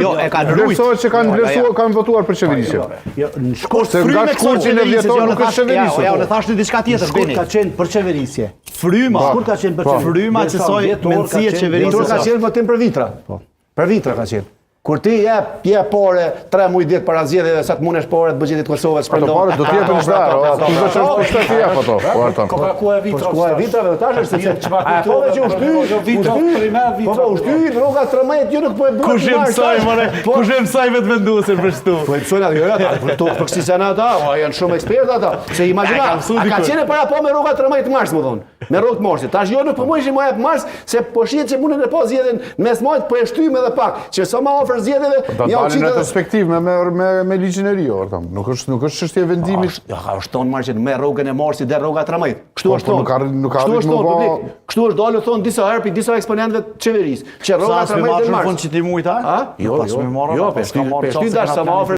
Jo, e kanë rujt. Vlerësohet që kanë votuar për qeverisje. Në shkurt Se nga shkurtin e vjetor nuk është qeverisje. Ja, unë thash në diçka tjetër, shkurt Beni. ka qenë për qeverisje. Fryma. Shkurt ka qenë për qeverisje. Fryma që soi mendësi e qeverisë. Ka qenë votim për vitra. Për vitra ka qenë. Kur ti je pore 3 muaj ditë para zgjedhjeve sa të mundesh pore të buxhetit Kosovës shpërndon. Ato pore do të jetë në zhdar, ti do të çosh shteti jap ato. Po ku e vitra? Ku e vitra dhe tash është se po që u shty rroga 13 ju nuk po e bën. Kush e mësoi more? Kush e mësoi vetë venduesin për shtu? Po e mësojnë atë ata, për kësi janë ata, janë shumë ekspertë ata. Se imagjino, a ka qenë para po me rroga 13 mars, më thon. Me rrogë morsi. Tash jo nuk po mundeshin më jap mars se po shihet që mundën të po zgjedhjen mes muajit, po e shtym edhe pak. Që sa më afër zgjedhjeve, ja u në retrospektiv me ligjin e ri, nuk është çështje vendimi. Ja, është tonë marrë që me rrogën e morsit dhe rroga 13. Kështu është tonë. Nuk ka arrit më bë. Kështu është dalë thon disa herë për disa eksponentëve të qeverisë. Që rroga 13 dhe mars. Sa më marrë që ti mujt, a? Jo, 5 dash sa më afër